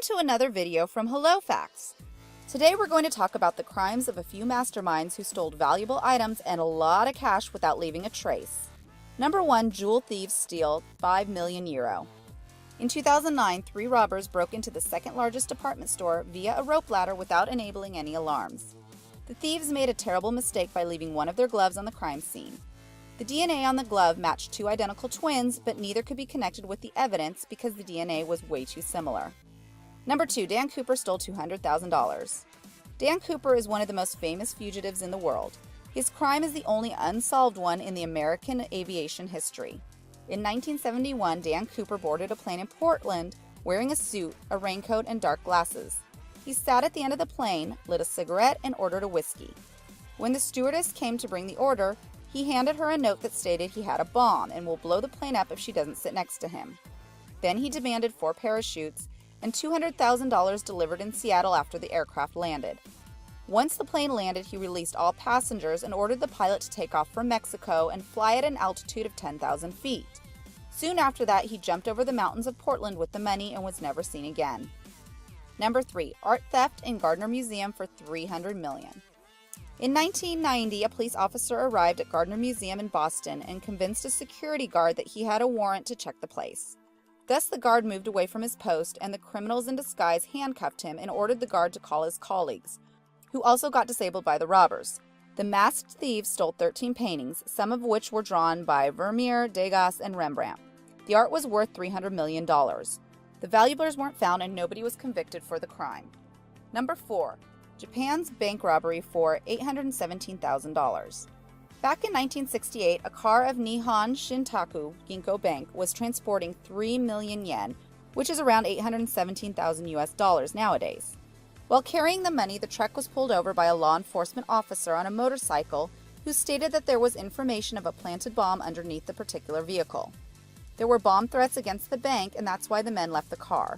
to another video from Hello Facts. Today we're going to talk about the crimes of a few masterminds who stole valuable items and a lot of cash without leaving a trace. Number 1. Jewel thieves steal €5 million. In 2009, 3 robbers broke into the second largest department store via a rope ladder without enabling any alarms. The thieves made a terrible mistake by leaving one of their gloves on the crime scene. The DNA on the glove matched 2 identical twins, but neither could be connected with the evidence because the DNA was way too similar. Number 2. Dan Cooper stole $200,000. Dan Cooper is one of the most famous fugitives in the world. His crime is the only unsolved one in the American aviation history. In 1971, Dan Cooper boarded a plane in Portland wearing a suit, a raincoat, and dark glasses. He sat at the end of the plane, lit a cigarette, and ordered a whiskey. When the stewardess came to bring the order, he handed her a note that stated he had a bomb and will blow the plane up if she doesn't sit next to him. Then he demanded 4 parachutes and $200,000 delivered in Seattle after the aircraft landed. Once the plane landed, he released all passengers and ordered the pilot to take off for Mexico and fly at an altitude of 10,000 feet. Soon after that, he jumped over the mountains of Portland with the money and was never seen again. Number 3. Art theft in Gardner Museum for $300 million. In 1990, a police officer arrived at Gardner Museum in Boston and convinced a security guard that he had a warrant to check the place. Thus, the guard moved away from his post, and the criminals in disguise handcuffed him and ordered the guard to call his colleagues, who also got disabled by the robbers. The masked thieves stole 13 paintings, some of which were drawn by Vermeer, Degas, and Rembrandt. The art was worth $300 million. The valuables weren't found and nobody was convicted for the crime. Number 4. Japan's bank robbery for $817,000. Back in 1968, a car of Nihon Shintaku Ginko Bank was transporting 3 million yen, which is around $817,000 nowadays. While carrying the money, the truck was pulled over by a law enforcement officer on a motorcycle who stated that there was information of a planted bomb underneath the particular vehicle. There were bomb threats against the bank, and that's why the men left the car.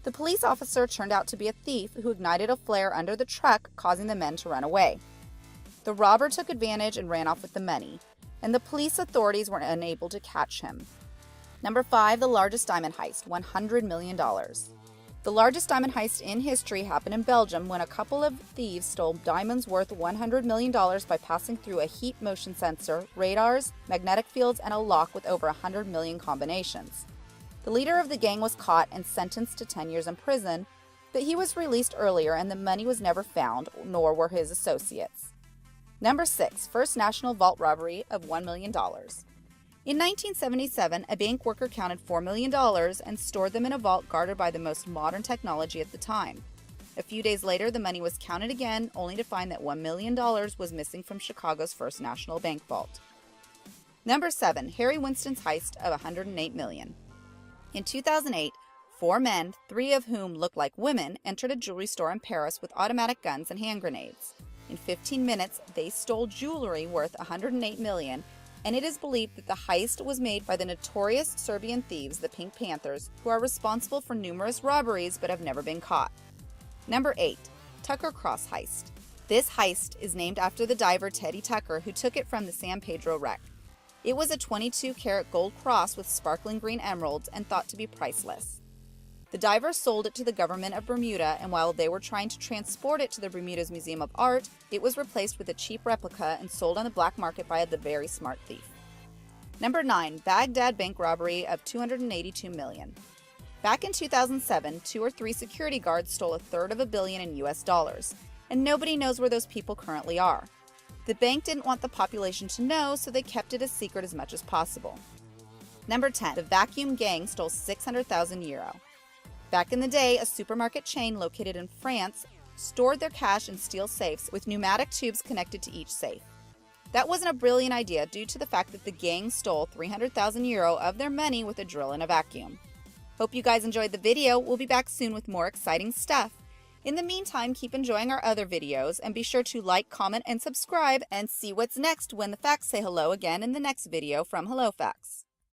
The police officer turned out to be a thief who ignited a flare under the truck, causing the men to run away. The robber took advantage and ran off with the money, and the police authorities were unable to catch him. Number 5. The largest diamond heist, $100 million. The largest diamond heist in history happened in Belgium when a couple of thieves stole diamonds worth $100 million by passing through a heat motion sensor, radars, magnetic fields, and a lock with over 100 million combinations. The leader of the gang was caught and sentenced to 10 years in prison, but he was released earlier and the money was never found, nor were his associates. Number 6. First national vault robbery of $1 million. In 1977, a bank worker counted $4 million and stored them in a vault guarded by the most modern technology at the time. A few days later, the money was counted again, only to find that $1 million was missing from Chicago's First National Bank vault. Number 7. Harry Winston's heist of $108 million. In 2008, 4 men, 3 of whom looked like women, entered a jewelry store in Paris with automatic guns and hand grenades. In 15 minutes, they stole jewelry worth $108 million, and it is believed that the heist was made by the notorious Serbian thieves, the Pink Panthers, who are responsible for numerous robberies but have never been caught. Number 8. Tucker Cross heist. This heist is named after the diver Teddy Tucker, who took it from the San Pedro wreck. It was a 22-karat gold cross with sparkling green emeralds and thought to be priceless. The divers sold it to the government of Bermuda, and while they were trying to transport it to the Bermuda's Museum of Art, it was replaced with a cheap replica and sold on the black market by the very smart thief. Number 9. Baghdad bank robbery of $282 million. Back in 2007, 2 or 3 security guards stole $350 million in US dollars, and nobody knows where those people currently are. The bank didn't want the population to know, so they kept it a secret as much as possible. Number 10. The vacuum gang stole €600,000. Back in the day, a supermarket chain located in France stored their cash in steel safes with pneumatic tubes connected to each safe. That wasn't a brilliant idea due to the fact that the gang stole €300,000 of their money with a drill and a vacuum. Hope you guys enjoyed the video. We'll be back soon with more exciting stuff. In the meantime, keep enjoying our other videos and be sure to like, comment, and subscribe and see what's next when the facts say hello again in the next video from Hello Facts.